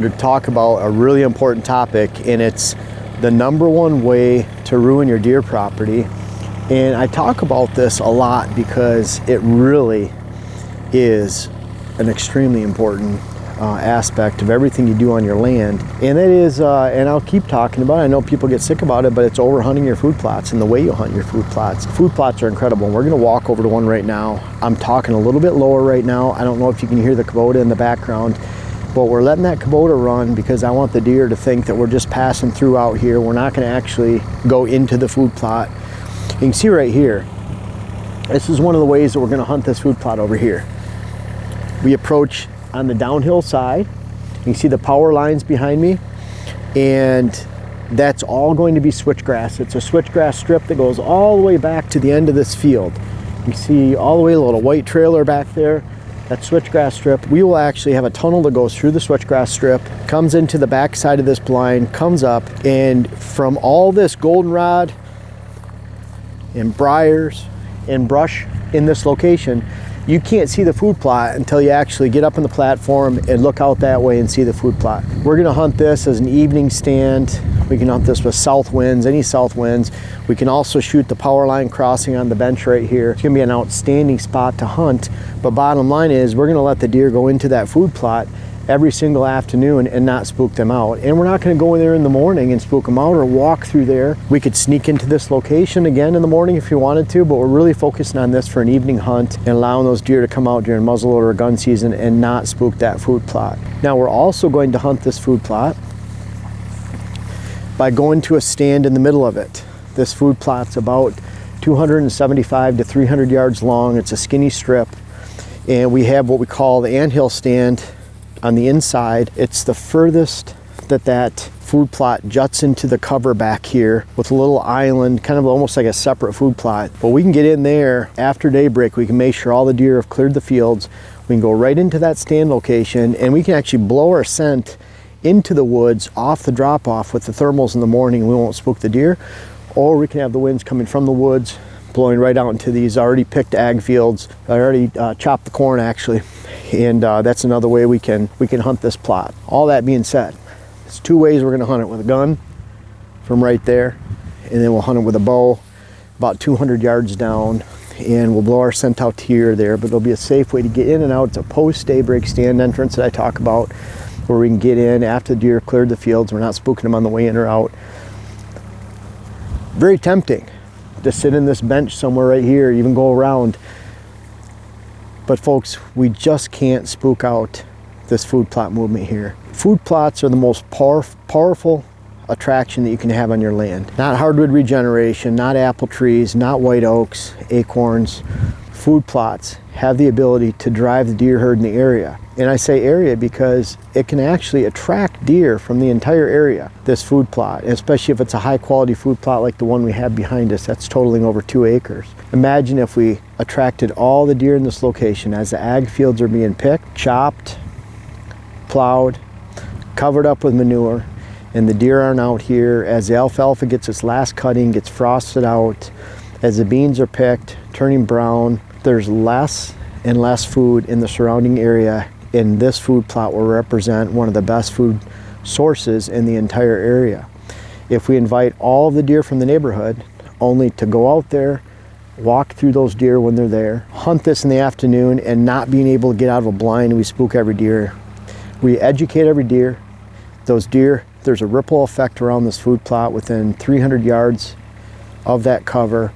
To talk about a really important topic, and it's the number one way to ruin your deer property. And I talk about this a lot because it really is an extremely important aspect of everything you do on your land. And it is, and I'll keep talking about it. I know people get sick about it, but it's overhunting your food plots and the way you hunt your food plots. Food plots are incredible. We're gonna walk over to one right now. I'm talking a little bit lower right now. I don't know if you can hear the Kubota in the background, but we're letting that Kubota run because I want the deer to think that we're just passing through out here. We're not gonna actually go into the food plot. You can see right here, this is one of the ways that we're gonna hunt this food plot over here. We approach on the downhill side. You can see the power lines behind me, and that's all going to be switchgrass. It's a switchgrass strip that goes all the way back to the end of this field. You see all the way a little white trailer back there. That switchgrass strip, we will actually have a tunnel that goes through the switchgrass strip, comes into the back side of this blind, comes up, and from all this goldenrod and briars and brush in this location, you can't see the food plot until you actually get up on the platform and look out that way and see the food plot. We're gonna hunt this as an evening stand. We can hunt this with south winds, any south winds. We can also shoot the power line crossing on the bench right here. It's gonna be an outstanding spot to hunt, but bottom line is we're gonna let the deer go into that food plot every single afternoon and not spook them out. And we're not gonna go in there in the morning and spook them out or walk through there. We could sneak into this location again in the morning if you wanted to, but we're really focusing on this for an evening hunt and allowing those deer to come out during muzzleloader or gun season and not spook that food plot. Now we're also going to hunt this food plot by going to a stand in the middle of it. This food plot's about 275 to 300 yards long. It's a skinny strip, and we have what we call the anthill stand on the inside. It's the furthest that food plot juts into the cover back here with a little island, kind of almost like a separate food plot. But we can get in there after daybreak. We can make sure all the deer have cleared the fields. We can go right into that stand location, and we can actually blow our scent into the woods off the drop off with the thermals in the morning. We won't spook the deer, or we can have the winds coming from the woods blowing right out into these already picked ag fields. I already chopped the corn actually, and that's another way we can hunt this plot. All that being said, there's two ways we're going to hunt it: with a gun from right there, and then we'll hunt it with a bow about 200 yards down, and we'll blow our scent out here or there, but it'll be a safe way to get in and out. It's a post daybreak stand entrance that I talk about, where we can get in after the deer cleared the fields. We're not spooking them on the way in or out. Very tempting to sit in this bench somewhere right here, even go around. But folks, we just can't spook out this food plot movement here. Food plots are the most powerful attraction that you can have on your land. Not hardwood regeneration, not apple trees, not white oaks, acorns. Food plots have the ability to drive the deer herd in the area. And I say area because it can actually attract deer from the entire area, this food plot, especially if it's a high quality food plot like the one we have behind us that's totaling over 2 acres. Imagine if we attracted all the deer in this location as the ag fields are being picked, chopped, plowed, covered up with manure, and the deer aren't out here as the alfalfa gets its last cutting, gets frosted out, as the beans are picked, turning brown. There's less and less food in the surrounding area, and this food plot will represent one of the best food sources in the entire area. If we invite all of the deer from the neighborhood only to go out there, walk through those deer when they're there, hunt this in the afternoon, and not being able to get out of a blind, we spook every deer. We educate every deer. Those deer, there's a ripple effect around this food plot within 300 yards of that cover,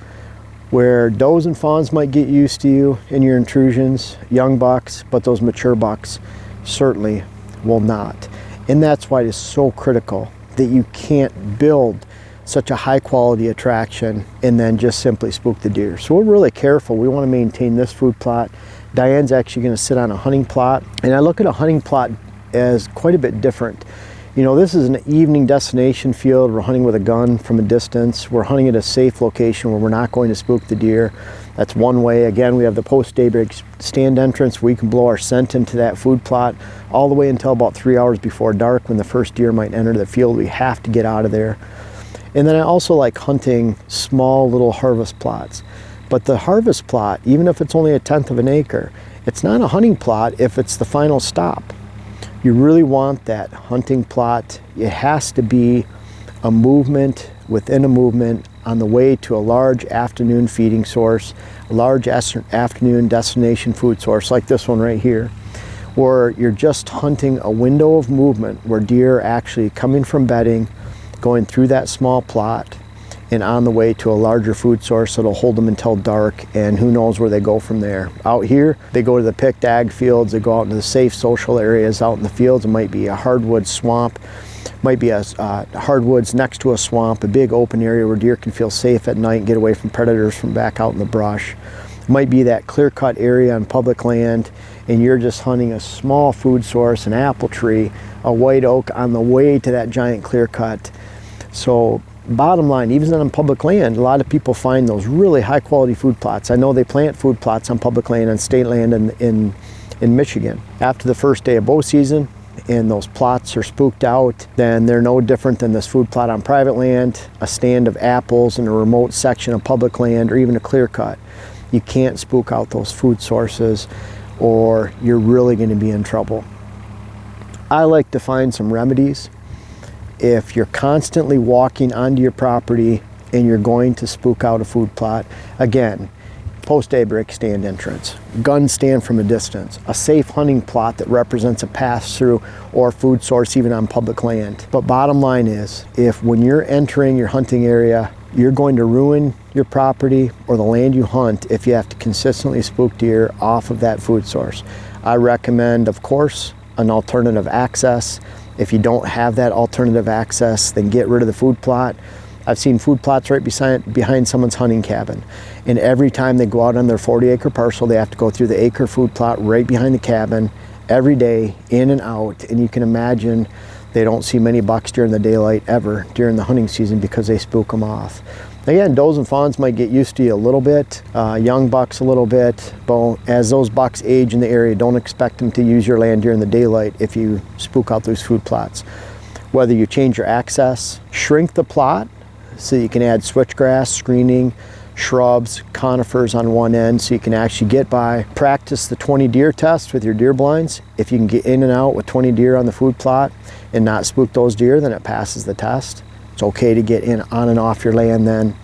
where does and fawns might get used to you in your intrusions, young bucks, but those mature bucks certainly will not. And that's why it is so critical that you can't build such a high quality attraction and then just simply spook the deer. So we're really careful. We want to maintain this food plot. Diane's actually going to sit on a hunting plot, and I look at a hunting plot as quite a bit different. You know, this is an evening destination field. We're hunting with a gun from a distance. We're hunting at a safe location where we're not going to spook the deer. That's one way. Again, we have the post daybreak stand entrance where we can blow our scent into that food plot all the way until about 3 hours before dark when the first deer might enter the field. We have to get out of there. And then I also like hunting small little harvest plots. But the harvest plot, even if it's only 1/10 of an acre, it's not a hunting plot if it's the final stop. You really want that hunting plot. It has to be a movement within a movement on the way to a large afternoon feeding source, a large afternoon destination food source like this one right here, or you're just hunting a window of movement where deer are actually coming from bedding, going through that small plot, and on the way to a larger food source that'll hold them until dark, and who knows where they go from there. Out here, they go to the picked ag fields, they go out into the safe social areas out in the fields. It might be a hardwood swamp, might be a hardwoods next to a swamp, a big open area where deer can feel safe at night and get away from predators from back out in the brush. It might be that clear-cut area on public land, and you're just hunting a small food source, an apple tree, a white oak on the way to that giant clear cut. So bottom line, even on public land, a lot of people find those really high quality food plots. I know they plant food plots on public land and state land in Michigan. After the first day of bow season and those plots are spooked out, then they're no different than this food plot on private land, a stand of apples in a remote section of public land, or even a clear cut. You can't spook out those food sources or you're really going to be in trouble. I like to find some remedies. If you're constantly walking onto your property and you're going to spook out a food plot, again, post daybreak stand entrance, gun stand from a distance, a safe hunting plot that represents a pass-through or food source even on public land. But bottom line is, if when you're entering your hunting area, you're going to ruin your property or the land you hunt if you have to consistently spook deer off of that food source. I recommend, of course, an alternative access. If you don't have that alternative access, then get rid of the food plot. I've seen food plots right behind someone's hunting cabin. And every time they go out on their 40-acre parcel, they have to go through the acre food plot right behind the cabin every day, in and out. And you can imagine they don't see many bucks during the daylight ever during the hunting season because they spook them off. Again, does and fawns might get used to you a little bit, young bucks a little bit, but as those bucks age in the area, don't expect them to use your land during the daylight if you spook out those food plots. Whether you change your access, shrink the plot so you can add switchgrass, screening, shrubs, conifers on one end so you can actually get by. Practice the 20 deer test with your deer blinds. If you can get in and out with 20 deer on the food plot and not spook those deer, then it passes the test. It's okay to get in on and off your land then.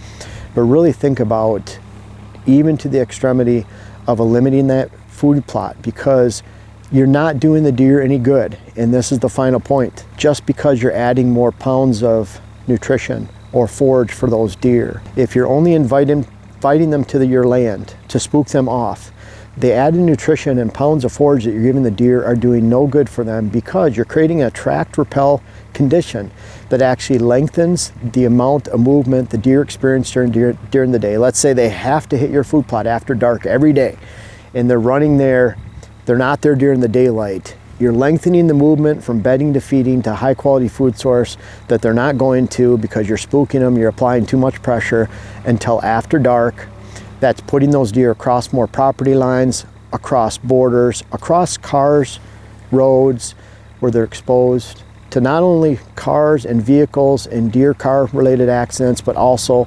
But really think about, even to the extremity of eliminating that food plot, because you're not doing the deer any good. And this is the final point. Just because you're adding more pounds of nutrition or forage for those deer, if you're only inviting them to your land to spook them off, the added nutrition and pounds of forage that you're giving the deer are doing no good for them, because you're creating a tract repel condition that actually lengthens the amount of movement the deer experience during the day. Let's say they have to hit your food plot after dark every day, and they're running there, they're not there during the daylight. You're lengthening the movement from bedding to feeding to high quality food source that they're not going to because you're spooking them, you're applying too much pressure until after dark. That's putting those deer across more property lines, across borders, across cars, roads, where they're exposed to not only cars and vehicles and deer car related accidents, but also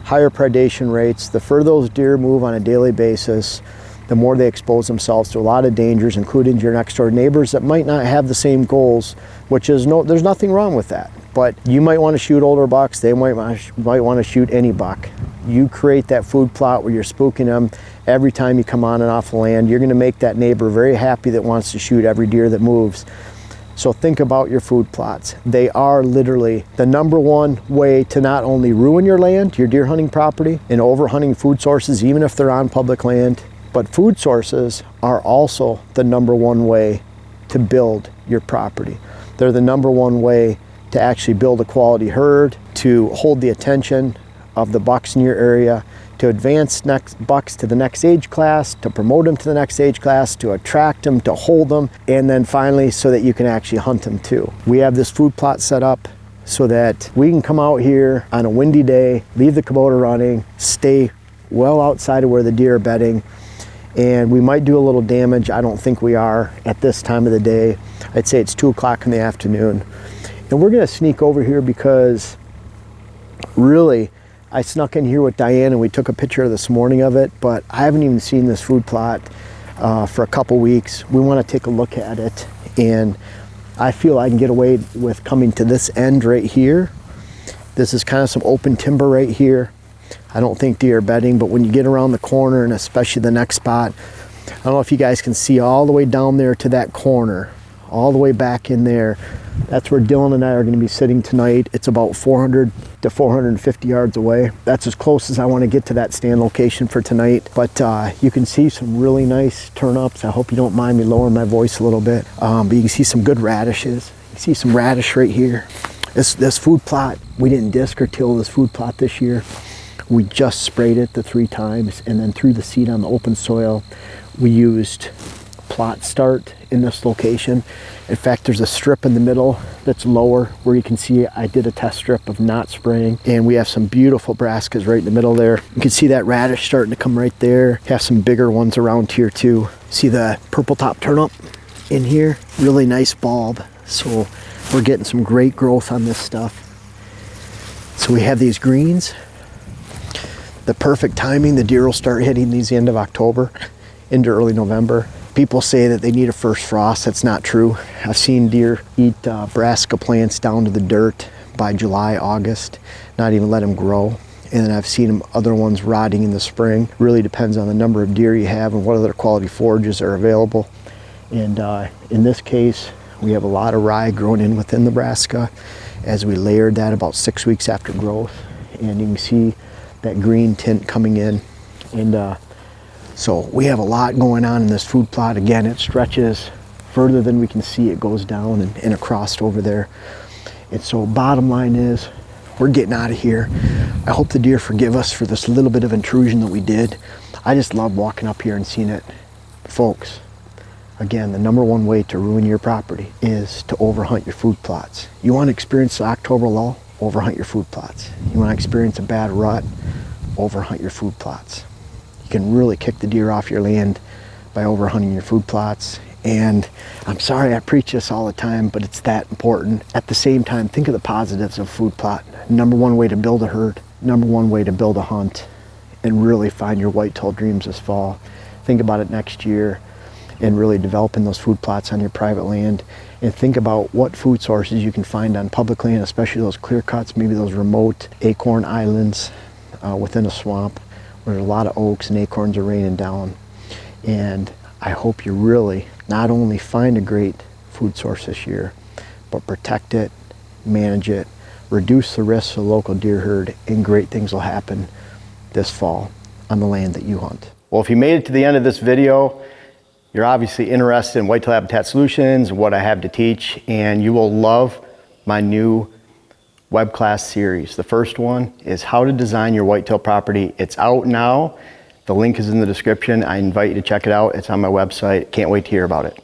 higher predation rates. The further those deer move on a daily basis, the more they expose themselves to a lot of dangers, including your next door neighbors that might not have the same goals, which is there's nothing wrong with that. But you might want to shoot older bucks, they might want to shoot any buck. You create that food plot where you're spooking them every time you come on and off the land. You're going to make that neighbor very happy that wants to shoot every deer that moves. So think about your food plots. They are literally the #1 way to not only ruin your land, your deer hunting property, and overhunting food sources, even if they're on public land, but food sources are also the #1 way to build your property. They're the #1 way to actually build a quality herd, to hold the attention of the bucks in your area, to advance bucks to the next age class, to promote them to the next age class, to attract them, to hold them, and then finally so that you can actually hunt them too. We have this food plot set up so that we can come out here on a windy day, leave the Kubota running, stay well outside of where the deer are bedding, and we might do a little damage. I don't think we are at this time of the day. I'd say it's 2 o'clock in the afternoon. And we're gonna sneak over here because really, I snuck in here with Diane and we took a picture this morning of it, but I haven't even seen this food plot for a couple weeks. We wanna take a look at it and I feel I can get away with coming to this end right here. This is kind of some open timber right here. I don't think deer are bedding, but when you get around the corner, and especially the next spot, I don't know if you guys can see all the way down there to that corner, all the way back in there. That's where Dylan and I are going to be sitting tonight. It's about 400 to 450 yards away. That's as close as I want to get to that stand location for tonight. But you can see some really nice turnips. I hope you don't mind me lowering my voice a little bit. But you can see some good radishes. You can see some radish right here. This food plot, we didn't disc or till this food plot this year. We just sprayed it the 3 times and then threw the seed on the open soil. We used plot start in this location. In fact, there's a strip in the middle that's lower where you can see I did a test strip of not spraying, and we have some beautiful brassicas right in the middle there. You can see that radish starting to come right there. Have some bigger ones around here too. See the purple top turnip in here? Really nice bulb. So we're getting some great growth on this stuff. So we have these greens. The perfect timing, the deer will start hitting these the end of October into early November. People say that they need a first frost. That's not true. I've seen deer eat brassica plants down to the dirt by July, August, not even let them grow. And then I've seen other ones rotting in the spring. Really depends on the number of deer you have and what other quality forages are available. And in this case, we have a lot of rye grown in within the brassica as we layered that about 6 weeks after growth. And you can see that green tint coming in. And so we have a lot going on in this food plot. Again, it stretches further than we can see. It goes down and across over there. And so bottom line is, we're getting out of here. I hope the deer forgive us for this little bit of intrusion that we did. I just love walking up here and seeing it. Folks, again, the number one way to ruin your property is to overhunt your food plots. You want to experience the October lull? Overhunt your food plots. You want to experience a bad rut? Overhunt your food plots. You can really kick the deer off your land by overhunting your food plots. And I'm sorry I preach this all the time, but it's that important. At the same time, think of the positives of food plot. Number one way to build a herd, number one way to build a hunt, and really find your whitetail dreams this fall. Think about it next year and really developing those food plots on your private land. And think about what food sources you can find on public land, especially those clear cuts, maybe those remote acorn islands within a swamp where there's a lot of oaks and acorns are raining down. And I hope you really not only find a great food source this year, but protect it, manage it, reduce the risks of the local deer herd, and great things will happen this fall on the land that you hunt. Well, if you made it to the end of this video, you're obviously interested in whitetail habitat solutions, what I have to teach, and you will love my new web class series. The first one is how to design your whitetail property. It's out now. The link is in the description. I invite you to check it out. It's on my website. Can't wait to hear about it.